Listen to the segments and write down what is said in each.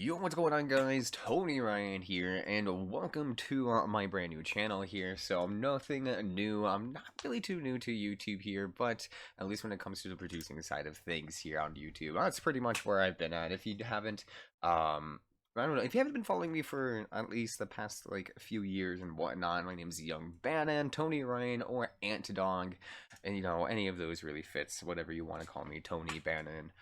Yo, what's going on, guys? Tony Ryan here, and welcome to my brand new channel here. So, nothing new. I'm not really too new to YouTube here, but at least when it comes to the producing side of things here on YouTube, that's pretty much where I've been at. If you haven't, I don't know, if you haven't been following me for at least the past, like, a few years and whatnot, my name's Yung Banan, Tony Ryan, or Ant Dog, and, you know, any of those really fits, whatever you want to call me, Tony Bannon,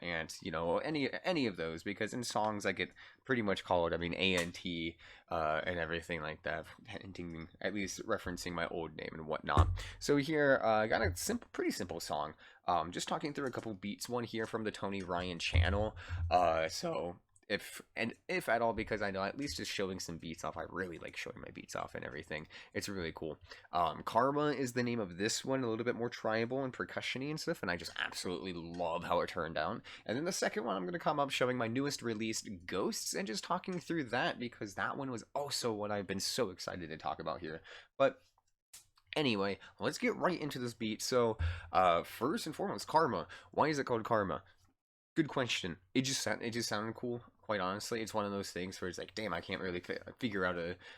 and, you know, any of those, because in songs I get pretty much called, I mean, A-N-T, and everything like that, hinting, at least referencing my old name and whatnot. So here, I got a pretty simple song, just talking through a couple beats, one here from the Tony Ryan channel, so... if at all, because I know at least just showing some beats off, I really like showing my beats off and everything. It's really cool. Karma is the name of this one, a little bit more tribal and percussion-y and stuff, and I just absolutely love how it turned out. And then the second one, I'm going to come up showing my newest released, Ghosts, and just talking through that, because that one was also what I've been so excited to talk about here. But anyway, let's get right into this beat. So, first and foremost, Karma. Why is it called Karma? Good question. It just sounded cool. Quite honestly, it's one of those things where it's like, damn, I can't really figure out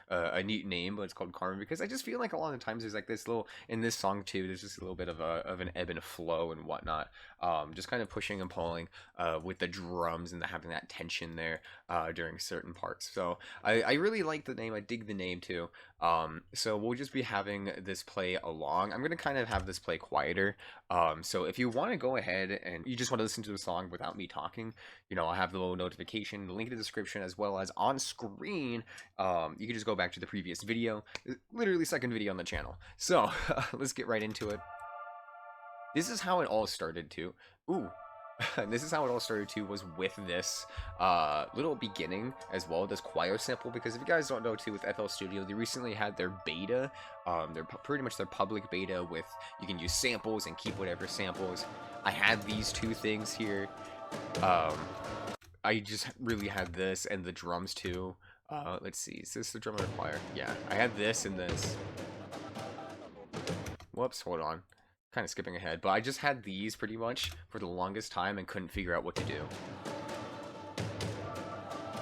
a neat name, but it's called Karma, because I just feel like a lot of times there's like this little, in this song too, there's just a little bit of an ebb and flow and whatnot, just kind of pushing and pulling with the drums and having that tension there during certain parts. So I really like the name. I dig the name too. So we'll just be having this play along. I'm gonna kind of have this play quieter. So if you want to go ahead and you just want to listen to the song without me talking, you know, I'll have the little notification, the link in the description, as well as on screen. You can just go back to the previous video, literally second video on the channel. So let's get right into it. This is how it all started too. Ooh. This is how it all started too, was with this little beginning as well, this choir sample, because if you guys don't know too, with FL Studio, they recently had their beta, they're pretty much their public beta with, you can use samples and keep whatever samples. I had these two things here. I just really had this and the drums too. Let's see, is this the drum or choir? Yeah, I had this and this. Whoops, hold on. Kind of skipping ahead, but I just had these pretty much for the longest time and couldn't figure out what to do.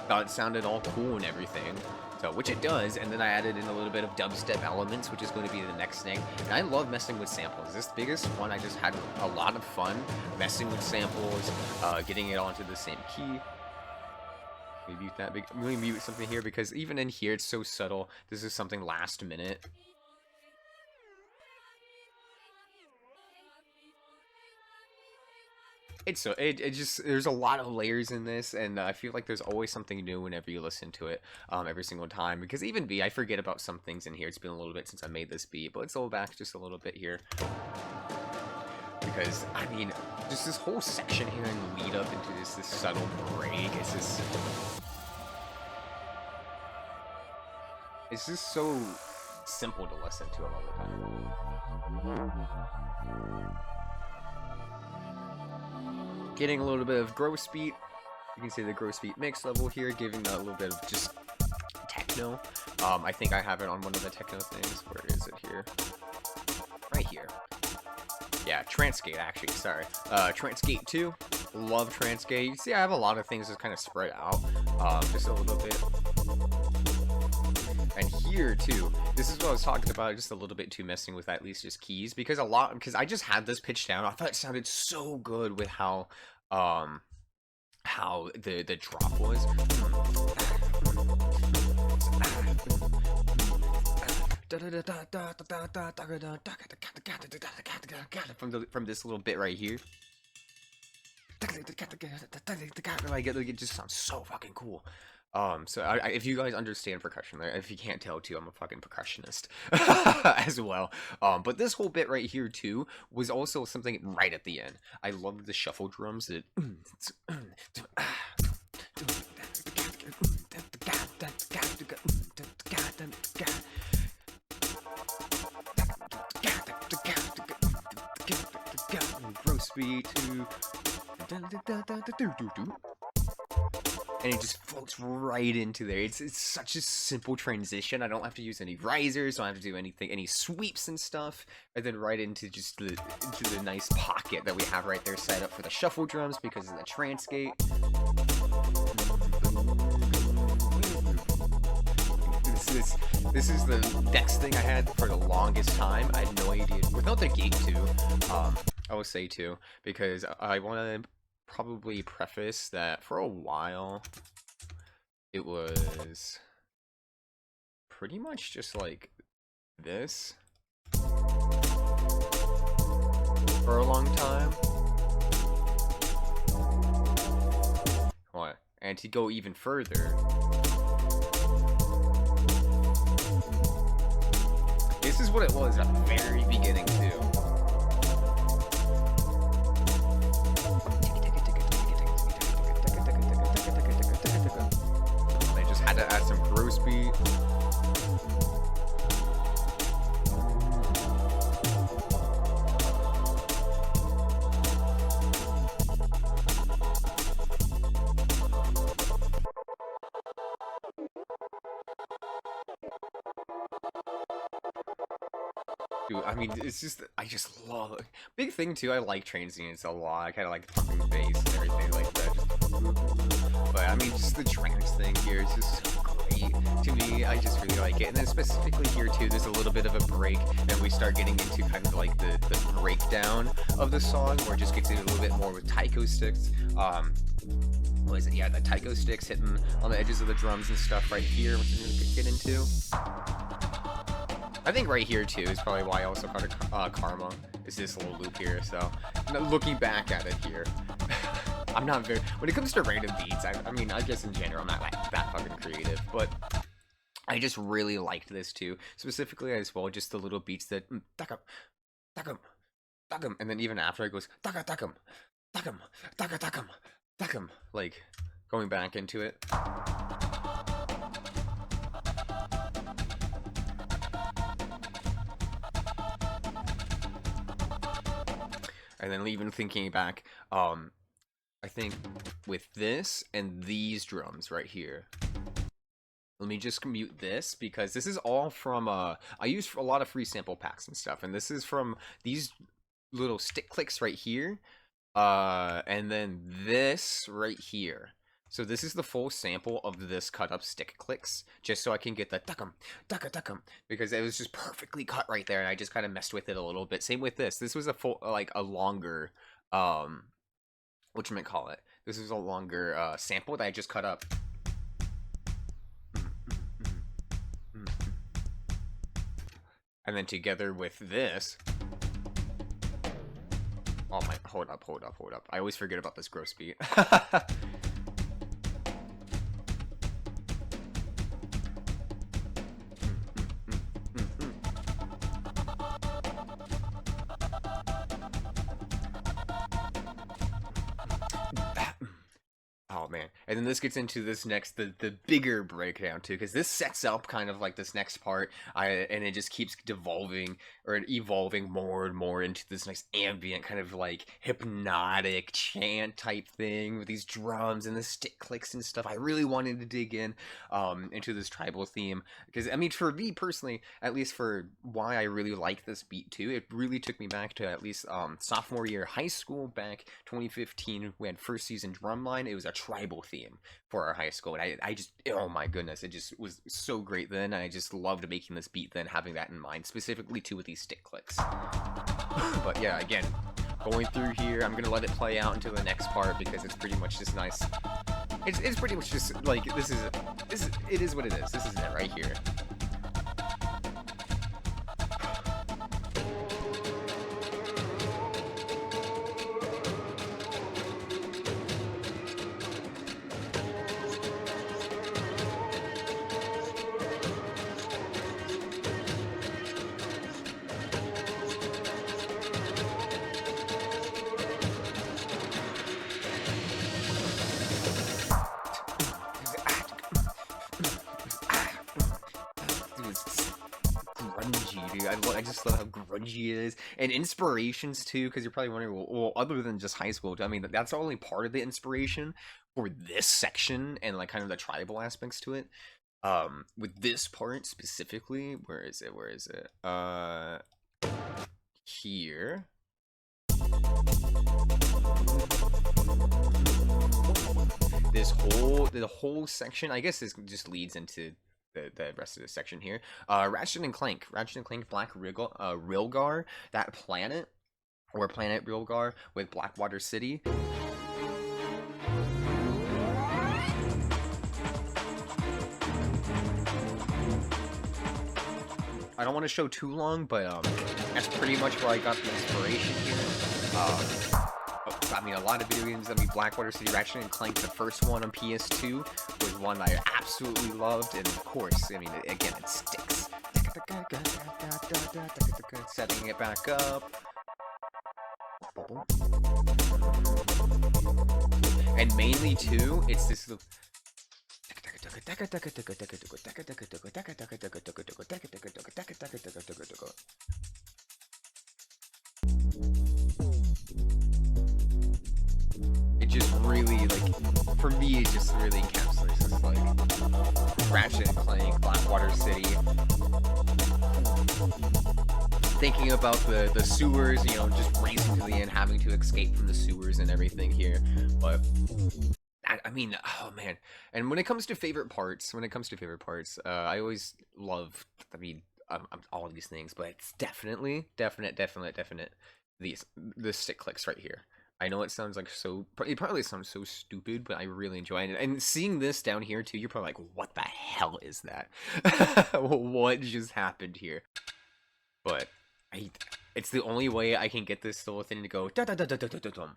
Thought it sounded all cool and everything, so which it does, and then I added in a little bit of dubstep elements, which is going to be the next thing. And I love messing with samples. This biggest one, I just had a lot of fun messing with samples, getting it onto the same key. Let me mute that. Let me mute something here, because even in here it's so subtle. This is something last minute. It just, there's a lot of layers in this, and I feel like there's always something new whenever you listen to it, every single time, because even me, I forget about some things in here. It's been a little bit since I made this beat, but let's go back just a little bit here, because I mean, just this whole section here and lead up into this subtle break, it's just so simple to listen to a lot of the time. Getting a little bit of gross beat. You can see the gross beat mix level here, giving that a little bit of just techno. I think I have it on one of the techno things. Where is it here? Right here. Yeah, Transgate actually, sorry. Transgate 2. Love Transgate. You see I have a lot of things that's kind of spread out. Just a little bit. And here too, this is what I was talking about, just a little bit too messing with at least just keys, because I just had this pitched down. I thought it sounded so good with how the drop was. From this little bit right here. Like it just sounds so fucking cool. So if you guys understand percussion, if you can't tell too, I'm a fucking percussionist as well. But this whole bit right here too was also something right at the end. I love the shuffle drums that gross beat too. And it just floats right into there. It's such a simple transition. I don't have to use any risers, don't have to do any sweeps and stuff, and then right into just into the nice pocket that we have right there set up for the shuffle drums because of the Transgate. This is the next thing I had for the longest time. I had no idea. Without the gate too, I will say too, because I want to probably preface that for a while, it was pretty much just like this for a long time. What? And to go even further, this is what it was at the very beginning too. I just had to add some gross beat. Dude, I mean, it's just, I just love it. Big thing too, I like train scenes a lot. I kind of like the pumping bass and everything like that. But I mean, just the trance thing here is just so great to me. I just really like it. And then specifically here too, there's a little bit of a break, and we start getting into kind of like the breakdown of the song, where it just gets into a little bit more with taiko sticks. What is it? Yeah, the taiko sticks hitting on the edges of the drums and stuff right here, which I'm gonna get into. I think right here too is probably why I also called it Karma, is this little loop here. So looking back at it here, I'm not very, when it comes to random beats, I mean, I guess in general I'm not like that fucking creative, but I just really liked this too, specifically as well, just the little beats that takam, takam, takam, and then even after it goes taka takam, takam, taka takam, takam, like going back into it. And then even thinking back, I think with this and these drums right here. Let me just mute this, because this is all from, I use a lot of free sample packs and stuff, and this is from these little stick clicks right here, and then this right here. So this is the full sample of this cut up stick clicks, just so I can get the takam, taka takam, because it was just perfectly cut right there, and I just kind of messed with it a little bit. Same with this. This was a full, like a longer, whatchamacallit. This is a longer sample that I just cut up. And then together with this. Oh my, hold up. I always forget about this gross beat. Oh man, and then this gets into this next, the bigger breakdown too, because this sets up kind of like this next part, and it just keeps devolving or evolving more and more into this nice ambient kind of like hypnotic chant type thing with these drums and the stick clicks and stuff. I really wanted to dig in into this tribal theme, because I mean, for me personally, at least for why I really like this beat too, it really took me back to at least sophomore year high school, back 2015. We had first season Drumline. It was a tribal theme for our high school, and I just, oh my goodness, it just was so great then. I just loved making this beat then, having that in mind, specifically too with these stick clicks. But yeah, again, going through here, I'm gonna let it play out until the next part, because it's pretty much just nice. It's pretty much just like, it is what it is. This is it right here. I just love how grungy it is, and inspirations too, because you're probably wondering, well, other than just high school, I mean, that's only part of the inspiration for this section and like kind of the tribal aspects to it. With this part specifically, where is it? Here. The whole section, I guess this just leads into the rest of this section here. Ratchet and Clank Black Rilgar, that planet, or Planet Rilgar with Blackwater City. I don't want to show too long, but that's pretty much where I got the inspiration here. I mean, a lot of video games. I mean, Blackwater City, Ratchet and Clank, the first one on PS2 was one I absolutely loved, and of course, I mean, again, it sticks. Setting it back up. And mainly too, it's this. It just really, like, for me, it just really encapsulates this, like, Ratchet and Clank, Blackwater City. Thinking about the sewers, you know, just racing to the end, having to escape from the sewers and everything here. But I mean, oh man. And when it comes to favorite parts, I always love, I mean, all of these things, but it's definite the stick clicks right here. I know it sounds like it probably sounds so stupid, but I really enjoy it. And seeing this down here too, you're probably like, what the hell is that? What just happened here? But it's the only way I can get this little thing to go da da da da da da da dum.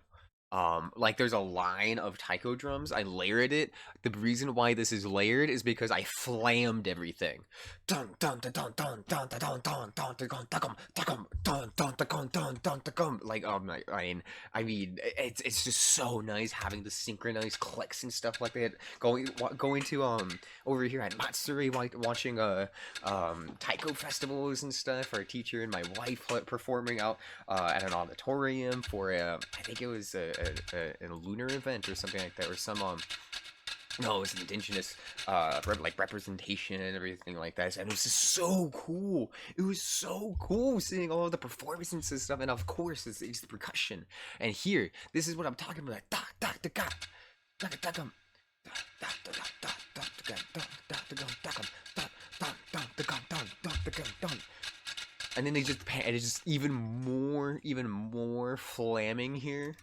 Like there's a line of taiko drums. I layered it. The reason why this is layered is because I flammed everything. Dun dun dun dun dun dun dun dun dun dun dun dun dun dun dun dun dun. Like I mean, it's just so nice having the synchronized clicks and stuff like that. Going to over here at Matsuri, watching taiko festivals and stuff. Our teacher and my wife performing out at an auditorium for I think it was a lunar event or something like that, or some no, it was an indigenous like representation and everything like that, and it was just so cool. It was so cool seeing all the performances and stuff, and of course it's the percussion. And here, this is what I'm talking about. And then they just and it's just even more flaming here.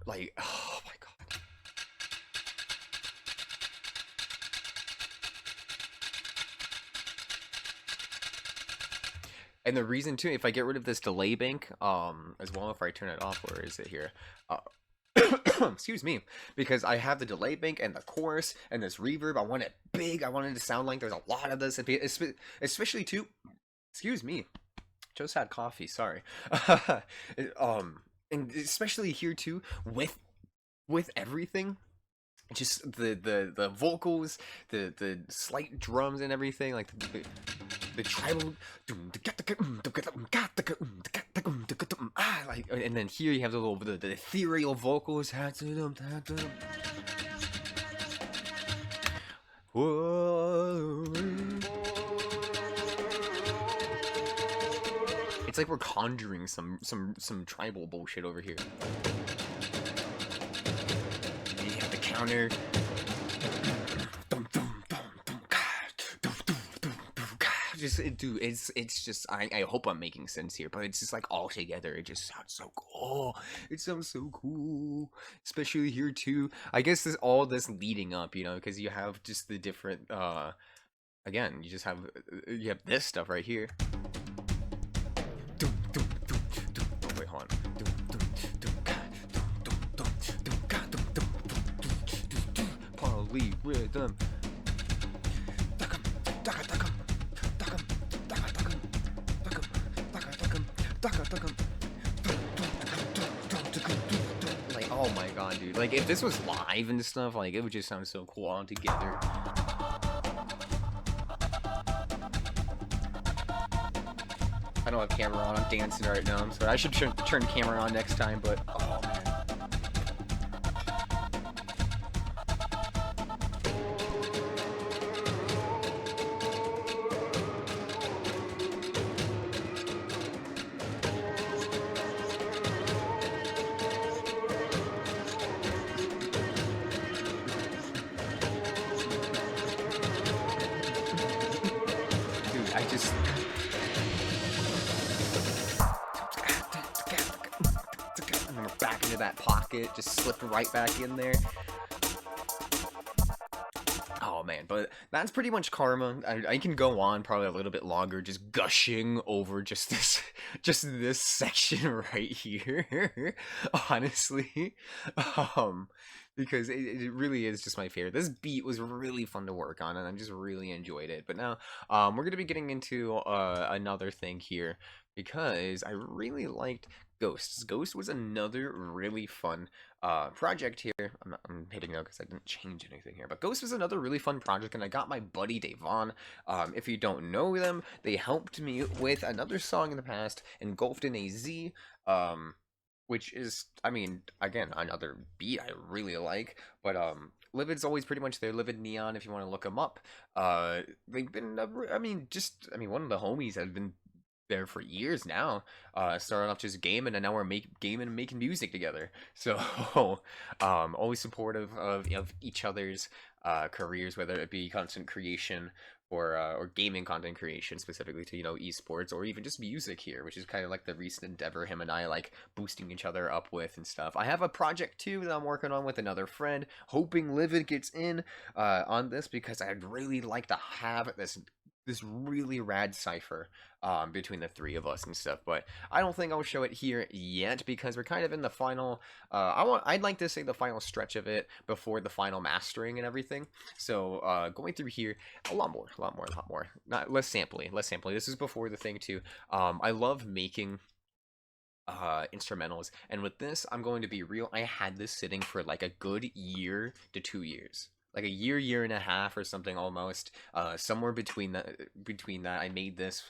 Like, oh my god. And the reason too, if I get rid of this delay bank, as well, if I turn it off, where is it here? Excuse me, because I have the delay bank and the chorus and this reverb. I want it big. I want it to sound like there's a lot of this, especially too. Excuse me, just had coffee. Sorry. And especially here too, with everything, just the vocals, the slight drums and everything, like the tribal, like, and then here you have the ethereal vocals. It's like we're conjuring some tribal bullshit over here. And you have the counter. Dude, it's just I hope I'm making sense here, but it's just like all together it just sounds so cool. It sounds so cool, especially here too. I guess all this leading up, you know, because you have just the different again, you have this stuff right here. Wait, hold on. Polyrhythm. Like, oh my god, dude. Like, if this was live and stuff, like, it would just sound so cool all together. I don't have camera on. I'm dancing right now. I'm sorry. I should turn camera on next time, but oh man. into that pocket, just slipped right back in there. Oh man, but that's pretty much karma. I can go on probably a little bit longer, just gushing over just this, just this section right here. Honestly, um, because it really is just my favorite. This beat was really fun to work on, and I just really enjoyed it. But now, we're gonna be getting into another thing here because I really liked Ghosts. Ghost was another really fun project here. I'm hitting no because I didn't change anything here, but Ghost was another really fun project, and I got my buddy Davon. If you don't know them, they helped me with another song in the past, Engulfed in a Z, which is, I mean, again, another beat I really like, but Livid's always pretty much there. Livid Neon, if you want to look them up. They've been, one of the homies has been there for years now. Started off just gaming, and now we're gaming and making music together. So always supportive of each other's careers, whether it be content creation or gaming content creation, specifically to esports, or even just music here, which is kind of like the recent endeavor him and I like boosting each other up with and stuff. I have a project too that I'm working on with another friend, hoping Livid gets in on this, because I'd really like to have this really rad cipher between the three of us and stuff, but I don't think I'll show it here yet because we're kind of in the final I'd like to say the final stretch of it before the final mastering and everything. So going through here, a lot more, not less sampling. This is before the thing too. I love making instrumentals, and with this, I'm going to be real, I had this sitting for like a good year to 2 years, like a year and a half or something, almost somewhere between that. I made this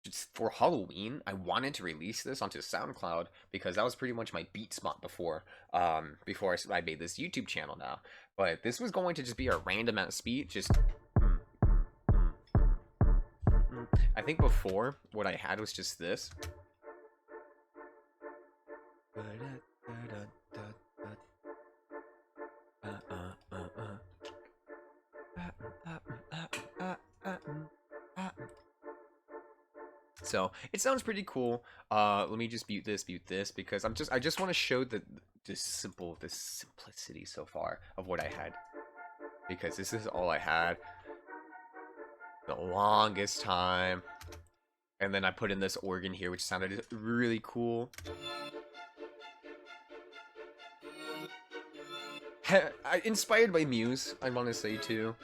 just for Halloween. I wanted to release this onto SoundCloud because that was pretty much my beat spot before I made this YouTube channel now. But this was going to just be a random ass beat, just I think before what I had was just this. So it sounds pretty cool. Let me just mute this because I just want to show the simplicity so far of what I had, because this is all I had the longest time. And then I put in this organ here, which sounded really cool. Inspired by Muse, I want to say too.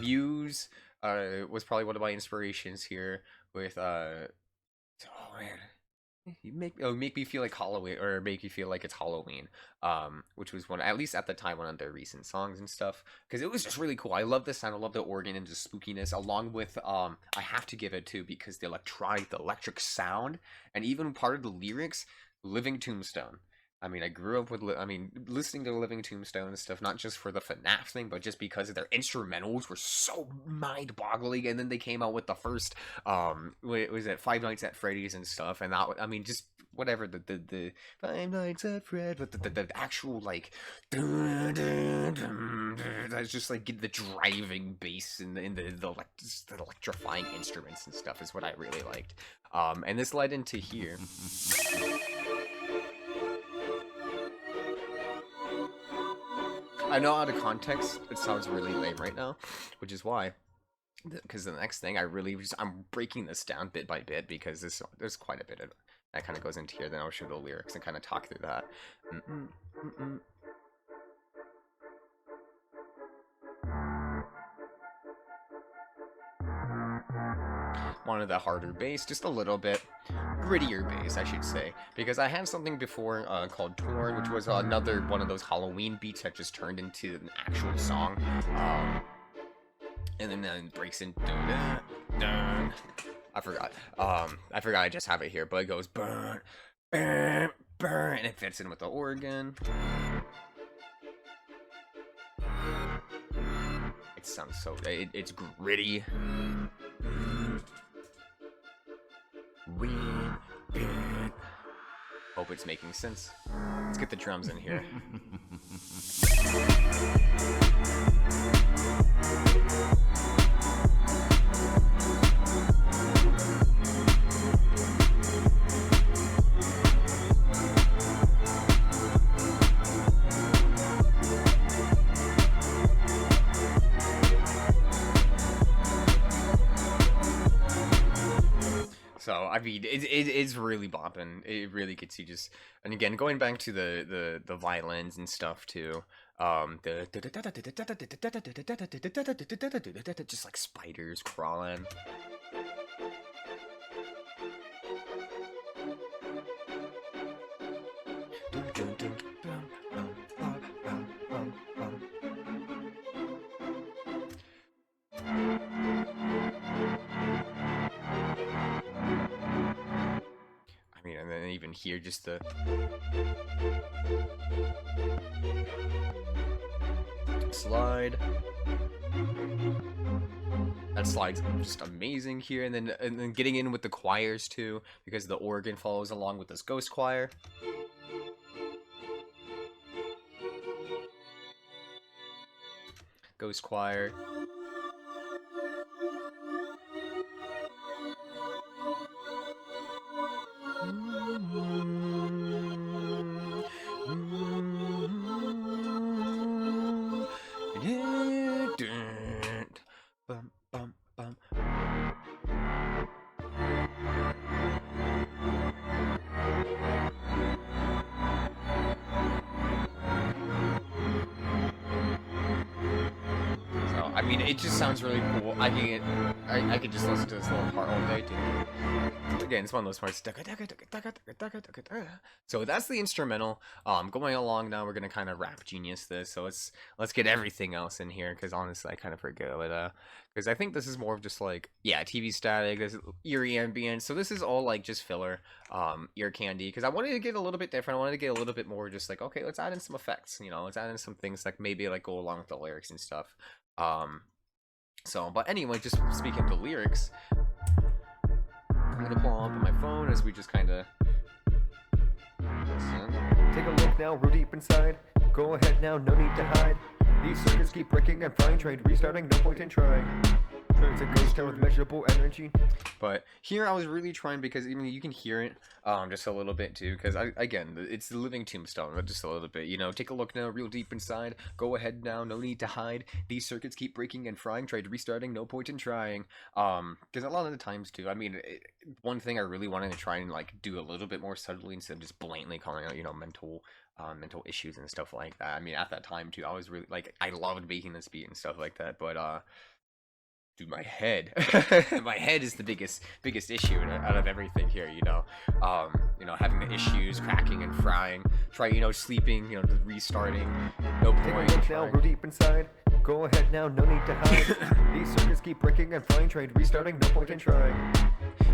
Muse was probably one of my inspirations here with oh man, you make me feel like Halloween, or make you feel like it's Halloween, which was one, at least at the time, one of their recent songs and stuff, because it was just really cool. I love the sound, I love the organ and the spookiness, along with I have to give it too, because the electric sound, and even part of the lyrics, Living Tombstone. I mean, I grew up with, listening to Living Tombstone and stuff, not just for the FNAF thing, but just because their instrumentals were so mind-boggling. And then they came out with the first, was it Five Nights at Freddy's and stuff, and that, just whatever, the Five Nights at Fred, but the actual, like, that's just like the driving bass and the electrifying instruments and stuff is what I really liked. And this led into here. I know out of context it sounds really lame right now, which is why, because the next thing I'm breaking this down bit by bit, because there's quite a bit of that kind of goes into here. Then I'll show the lyrics and kind of talk through that. Wanted the harder bass, just a little bit grittier bass, I should say, because I had something before called Torn, which was another one of those Halloween beats that just turned into an actual song, and then it breaks in. I forgot I just have it here, but it goes burn, burn, burn, and it fits in with the organ. It sounds so, it's gritty. Hope it's making sense. Let's get the drums in here. So I mean, it's really bopping. It really gets you just. And again, going back to the violins and stuff too. The just like spiders crawling. I mean, and then even here, just the slide. That slide's just amazing here, and then getting in with the choirs too, because the organ follows along with this ghost choir. Ghost choir. Bum, bum, bum. So, I mean, it just sounds really cool. I could just listen to this little part all day, too. Again, it's one of those parts. So that's the instrumental. Going along now, we're gonna kind of rap genius this. So let's get everything else in here, because honestly, I kind of forget it. Because I think this is more of just like, yeah, TV static. This is eerie ambient. So this is all like just filler, ear candy. Because I wanted to get a little bit different. I wanted to get a little bit more just like, okay, let's add in some effects. You know, let's add in some things like maybe like go along with the lyrics and stuff. But anyway, just speaking of the lyrics, I'm gonna pull up on my phone as we just kind of listen. Take a look now, real deep inside. Go ahead now, no need to hide. These circuits keep breaking and frying, trade restarting, no point in trying. It's a ghost town with measurable energy. But here I was really trying, because even you can hear it just a little bit too, because again, it's the living tombstone, but just a little bit, you know. Take a look now, real deep inside. Go ahead now, no need to hide. These circuits keep breaking and frying, tried restarting, no point in trying. Because a lot of the times too, I mean, one thing I really wanted to try and like do a little bit more subtly instead of just blatantly calling out, you know, mental issues and stuff like that. I mean, at that time too, I was really like, I loved making this beat and stuff like that, but dude, my head, my head is the biggest issue out of everything here. You know, having the issues, cracking and frying. Try, you know, sleeping, you know, restarting. No point. Take a look now, real deep inside. Go ahead now, no need to hide. These circuits keep breaking and frying, trade restarting, no point in trying.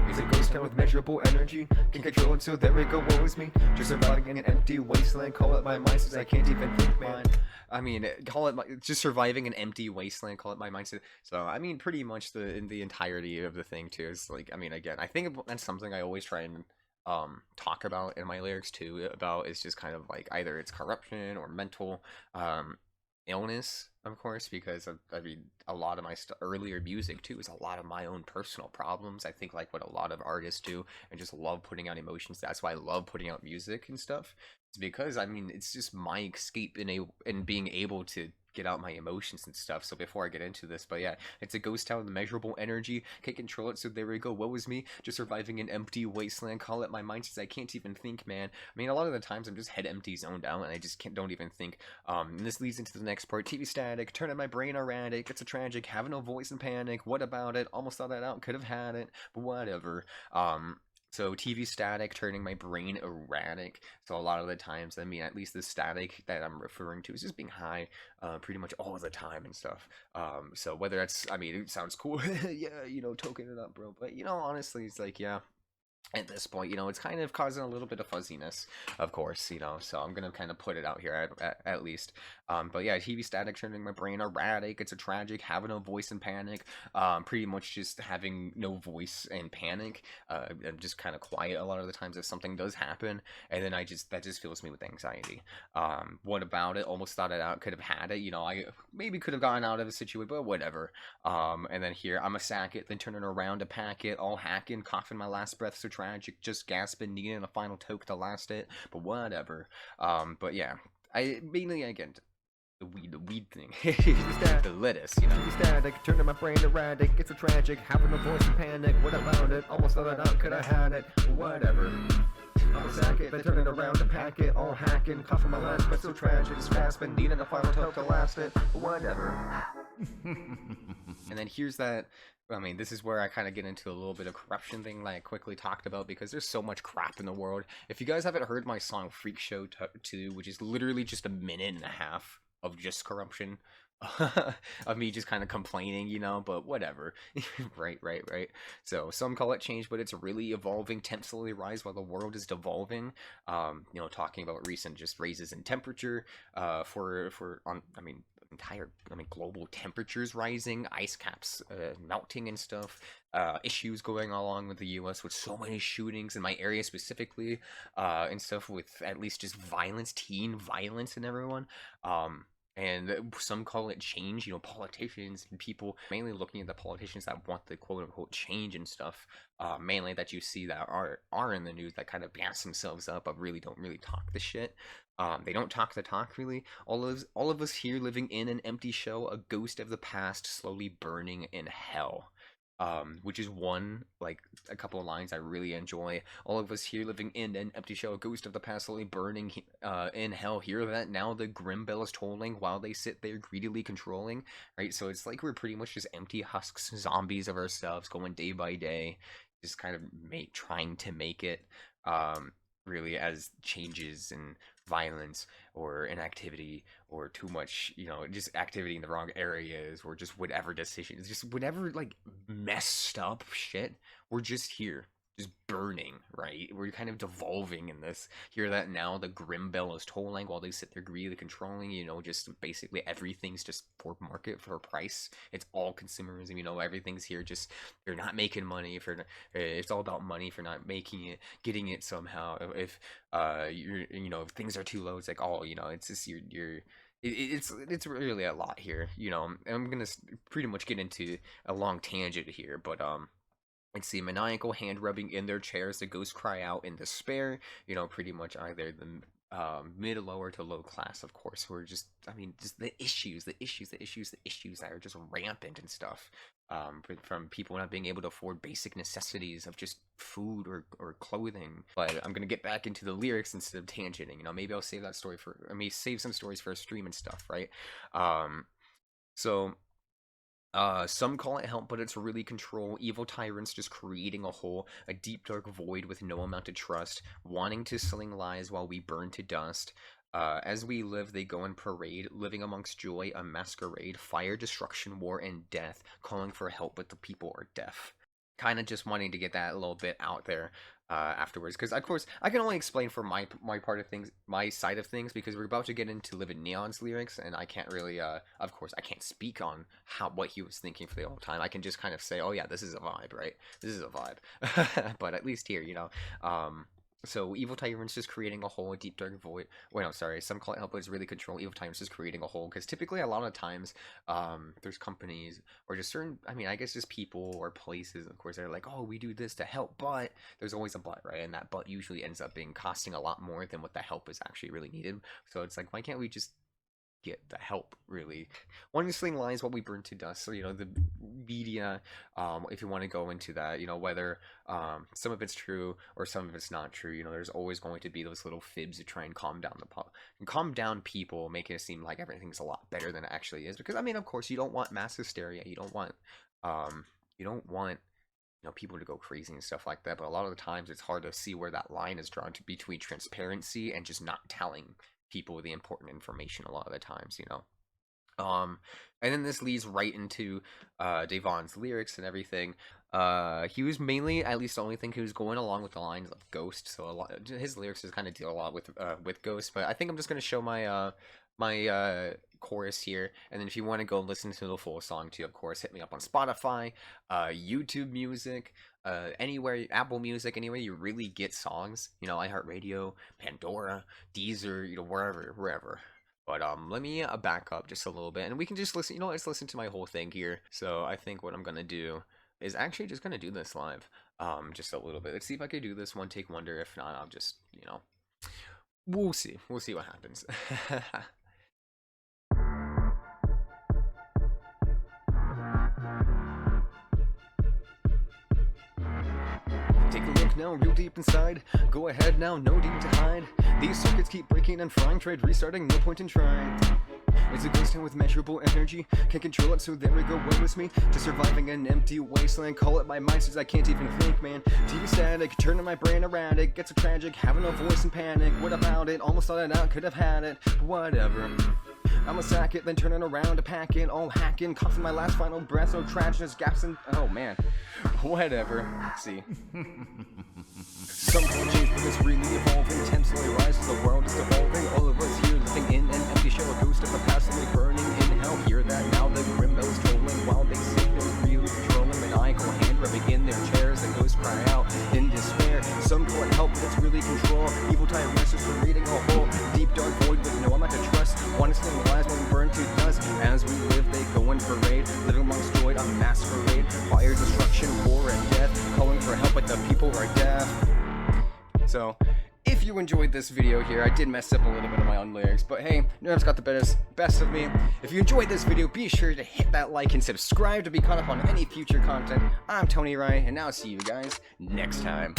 It's a ghost town with measurable energy. Can control it, so there we go, woe is me. Just surviving in an empty wasteland. Call it my mind, since I can't even think, man. I mean, call it just surviving an empty wasteland. Call it my mindset. So I mean, pretty much the entirety of the thing too is like, I mean, again, I think that's something I always try and talk about in my lyrics too. About is just kind of like either it's corruption or mental illness, of course, because I mean, a lot of my earlier music too is a lot of my own personal problems. I think like what a lot of artists do and just love putting out emotions. That's why I love putting out music and stuff. It's because I mean, it's just my escape in being able to get out my emotions and stuff. So before I get into this, but yeah, it's a ghost town with measurable energy. Can't control it, so there we go. Woe was me, just surviving an empty wasteland. Call it my mind, since I can't even think, man. I mean, a lot of the times I'm just head empty, zoned out, and I just don't even think. And this leads into the next part. TV static, turning my brain erratic. It's a tragic, having no voice and panic. What about it? Almost thought that out, could have had it, but whatever. So TV static, turning my brain erratic. So a lot of the times, I mean, at least the static that I'm referring to is just being high, pretty much all the time and stuff. So whether that's, I mean, it sounds cool, yeah, you know, token it up, bro. But you know, honestly, it's like, yeah. At this point, you know, it's kind of causing a little bit of fuzziness, of course, you know, so I'm gonna kind of put it out here at least. But yeah, TV static, turning my brain erratic. It's a tragic, having no voice and panic. Pretty much just having no voice and panic. I'm just kind of quiet a lot of the times if something does happen, and then that just fills me with anxiety. What about it? Almost thought it out, could have had it. You know, I maybe could have gotten out of the situation, but whatever. And then here, I'm a sack it, then turning around to pack it, all hacking, coughing my last breath, so tragic, just gasping, needing a final toke to last it, but whatever. But yeah, I mainly, again, the weed thing, stat. the lettuce, you know. To be static, turning my brain erratic. It's so tragic, having a voice in panic. What about it? Almost thought it out, could I had it? Whatever. I'll sack it, then turn it around and pack it. All hacking, coughing my last, but so tragic. It's grasping, needing a final toke to last it. Whatever. And then here's that. I mean, this is where I kind of get into a little bit of corruption thing, like I quickly talked about, because there's so much crap in the world. If you guys haven't heard my song Freak Show 2, which is literally just a minute and a half of just corruption, of me just kind of complaining, you know, but whatever. Right. So some call it change, but it's really evolving. Temps slowly rise while the world is devolving. You know, talking about recent just raises in temperature, global temperatures rising, ice caps melting and stuff, issues going along with the US with so many shootings in my area specifically, and stuff with at least just violence, teen violence and everyone. And some call it change, you know, politicians and people, mainly looking at the politicians that want the quote unquote change and stuff, mainly that you see that are in the news that kind of gas themselves up, but really don't really talk the shit. They don't talk the talk really. All of us here living in an empty shell, a ghost of the past slowly burning in hell. Which is one, like, a couple of lines I really enjoy. All of us here living in an empty shell, a ghost of the past slowly burning in hell. Hear that now? The grim bell is tolling while they sit there greedily controlling, right? So it's like we're pretty much just empty husks, zombies of ourselves, going day by day, just kind of trying to make it. Really, as changes in violence or inactivity or too much, you know, just activity in the wrong areas or just whatever decisions, just whatever like messed up shit, we're just here, just burning, right? We're kind of devolving in this. Hear that now? The grim bell is tolling while they sit there greedily controlling, you know, just basically everything's just for market, for price. It's all consumerism, you know, everything's here just, they're not making money for, it's all about money for not making it, getting it somehow. If you're, you know, if things are too low, it's like, oh, you know, it's just it's really a lot here, you know. I'm gonna pretty much get into a long tangent here, but let's see, maniacal hand rubbing in their chairs, the ghosts cry out in despair, you know, pretty much either the mid, lower to low class, of course, who are just, I mean, just the issues that are just rampant and stuff. From people not being able to afford basic necessities of just food or clothing. But I'm gonna get back into the lyrics instead of tangenting. You know, maybe I'll save that story for, I may save some stories for a stream and stuff, right? So some call it help, but it's really control. Evil tyrants just creating a hole, a deep dark void with no amount of trust, wanting to sling lies while we burn to dust. As we live, they go in parade, living amongst joy, a masquerade, fire, destruction, war, and death, calling for help, but the people are deaf. Kind of just wanting to get that a little bit out there afterwards, because of course I can only explain for my part of things, my side of things, because we're about to get into Live in Neon's lyrics, and I can't really, of course, I can't speak on what he was thinking for the whole time. I can just kind of say, oh yeah, this is a vibe, right? This is a vibe, but at least here, you know, so evil tyrants just creating a hole, a deep dark void. Wait, no, sorry. Some call it help, but it's really control. Evil tyrants just creating a hole, because typically a lot of times, there's companies or just certain. I mean, I guess just people or places, of course, they're like, oh, we do this to help, but there's always a but, right? And that but usually ends up being costing a lot more than what the help is actually really needed. So it's like, why can't we just get the help, really? One sling lies while we burn to dust. So, you know, the media, if you want to go into that, you know, whether some of it's true or some of it's not true, you know, there's always going to be those little fibs to try and calm down people, making it seem like everything's a lot better than it actually is. Because I mean, of course, you don't want mass hysteria, you don't want you know, people to go crazy and stuff like that, but a lot of the times it's hard to see where that line is drawn to between transparency and just not telling people the important information a lot of the times, you know. And then this leads right into Devon's lyrics and everything. He was mainly, at least the only thing he was going along with the lines of Ghost, so a lot his lyrics just kind of deal a lot with Ghost. But I think I'm just gonna show my chorus here, and then if you want to go listen to the full song too, of course, hit me up on Spotify, YouTube Music, anywhere, Apple Music, anywhere you really get songs, you know, iHeartRadio, Pandora, Deezer, you know, wherever. But let me back up just a little bit, and we can just listen. You know, let's listen to my whole thing here. So I think what I'm gonna do is actually just gonna do this live, just a little bit. Let's see if I can do this one take wonder. If not, I'll just, you know, we'll see what happens. Take a look now, real deep inside. Go ahead now, no need to hide. These circuits keep breaking and frying, trade restarting, no point in trying. It's a ghost town with measurable energy. Can't control it, so there we go, woe is me. Just surviving an empty wasteland. Call it my mind since I can't even think, man. TV static, turning my brain around. It gets so tragic, having no voice and panic. What about it? Almost thought it out, could have had it. But whatever. I'ma sack it, then turning around to pack it. All hacking, coughing my last final breath. No tragedies, gaps in. Oh man. Whatever. Let's see. Some change, but it's really evolving. Intensely rises, the world is evolving. All of us here living in an empty shell, a ghost of a past slowly burning in hell. Hear that now, the grim bells tolling while they sit there really controlling. Maniacal hand rubbing in their chairs, and ghosts cry out in despair. Some go and help, but it's really control. Evil time message for reading a whole deep dark void with no one not to trust. Honestly, lies when we burn to dust. As we live, they go and parade, living amongst joy on masquerade. Fire, destruction, war, and death, calling for help, but the people are deaf. So, if you enjoyed this video here, I did mess up a little bit of my own lyrics, but hey, Nerves got the best of me. If you enjoyed this video, be sure to hit that like and subscribe to be caught up on any future content. I'm Tony Ryan, and I'll see you guys next time.